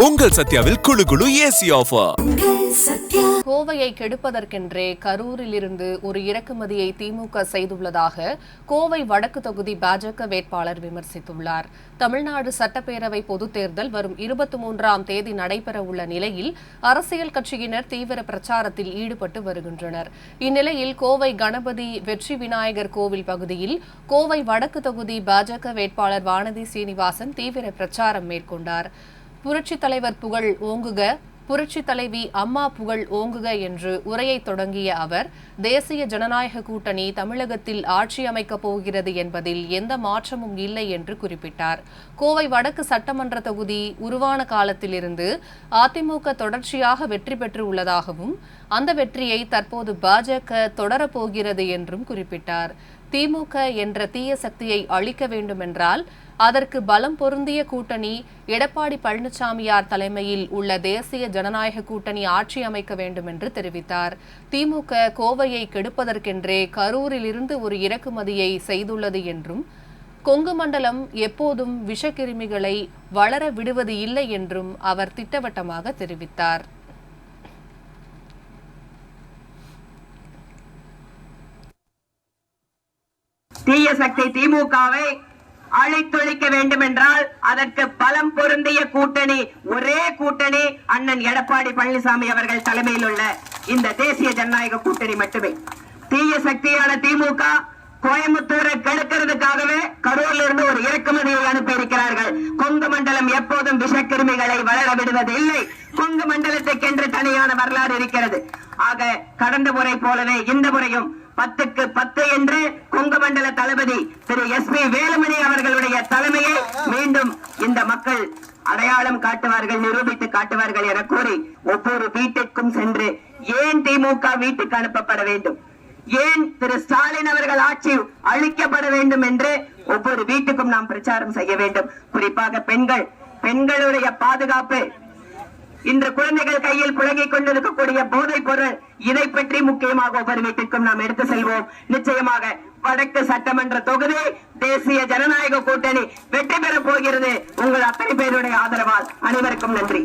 உங்கள் சத்யாவில் குளு குளு ஏசி ஆஃபர். கோவையை கெடுப்பதற்கென்றே கரூரில் இருந்து ஒரு இறக்குமதியை திமுக செய்துள்ளதாக கோவை வடக்கு தொகுதி பாஜக வேட்பாளர் விமர்சித்துள்ளார். தமிழ்நாடு சட்டப்பேரவை பொதுத் தேர்தல் வரும் 23ஆம் தேதி நடைபெறவுள்ள நிலையில் அரசியல் கட்சியினர் தீவிர பிரச்சாரத்தில் ஈடுபட்டு வருகின்றனர். இந்நிலையில் கோவை கணபதி வெற்றி விநாயகர் கோவில் பகுதியில் கோவை வடக்கு தொகுதி பாஜக வேட்பாளர் வானதி சீனிவாசன் தீவிர பிரச்சாரம் மேற்கொண்டார். புரட்சித் தலைவர் புகழ் ஓங்குக, புரட்சி தலைவி அம்மா புகழ் ஓங்குக என்று உரையை தொடங்கிய அவர், தேசிய ஜனநாயக கூட்டணி தமிழகத்தில் ஆட்சி அமைக்கப் போகிறது என்பதில் எந்த மாற்றமும் இல்லை என்று குறிப்பிட்டார். கோவை வடக்கு சட்டமன்ற தொகுதி உருவான காலத்திலிருந்து அதிமுக தொடர்ச்சியாக வெற்றி பெற்று உள்ளதாகவும் அந்த வெற்றியை தற்போது பாஜக தொடரப்போகிறது என்றும் குறிப்பிட்டார். திமுக என்ற தீய சக்தியை அழிக்க வேண்டுமென்றால் அதற்கு பலம் பொருந்திய கூட்டணி எடப்பாடி பழனிசாமியார் தலைமையில் உள்ள தேசிய ஜனநாயக கூட்டணி ஆட்சி அமைக்க வேண்டும் என்று தெரிவித்தார். திமுக கோவையை கெடுப்பதற்கென்றே கரூரில் இருந்து ஒரு இறக்குமதியை செய்துள்ளது என்றும், கொங்கு மண்டலம் எப்போதும் விஷக்கிருமிகளை வளர விடுவது இல்லை என்றும் அவர் திட்டவட்டமாக தெரிவித்தார். தீய சக்தி திமுகவை அழைத்தொழிக்க வேண்டும் என்றால் அதற்கு பலம் பொருந்திய கூட்டணி, ஒரே கூட்டணி அண்ணன் எடப்பாடி பழனிசாமி அவர்கள் தலைமையில் உள்ள இந்த தேசிய ஜனநாயக கூட்டணி மட்டுமே. தீய சக்தியான திமுக கோயம்புத்தூரை கெடுக்கிறதுக்காகவே கரூரில் இருந்து ஒரு இறக்குமதியை அனுப்பி இருக்கிறார்கள். கொங்கு மண்டலம் எப்போதும் விஷக்கிருமிகளை வளர விடுவதில்லை. கொங்கு மண்டலத்துக்கென்று தனியான வரலாறு இருக்கிறது. ஆக கடந்த முறை போலவே இந்த முறையும் 10க்கு 10 என்று கொங்கு மண்டல தளபதி திரு SP வேலுமணி அவர்களுடைய தலைமையை மீண்டும் இந்த மக்கள் அடையாளம் காட்டுவார்கள், நிரூபித்து காட்டுவார்கள் என கூறி ஒவ்வொரு வீட்டிற்கும் சென்று ஏன் திமுக வீட்டுக்கு அனுப்பப்பட வேண்டும், ஏன் திரு ஸ்டாலின் அவர்கள் ஆட்சி அழிக்கப்பட வேண்டும் என்று ஒவ்வொரு வீட்டுக்கும் நாம் பிரச்சாரம் செய்ய வேண்டும். குறிப்பாக பெண்களுடைய பாதுகாப்பு, இன்று குழந்தைகள் கையில் புழங்கிக் கொண்டிருக்கக்கூடிய போதைப் பொருள், இதை பற்றி முக்கியமாக ஒவ்வொரு வீட்டிற்கும் நாம் எடுத்து செல்வோம். நிச்சயமாக வடக்கு சட்டமன்ற தொகுதி தேசிய ஜனநாயக கூட்டணி வெற்றி பெறப் போகிறது. உங்கள் அத்தனை பேருடைய ஆதரவால் அனைவருக்கும் நன்றி.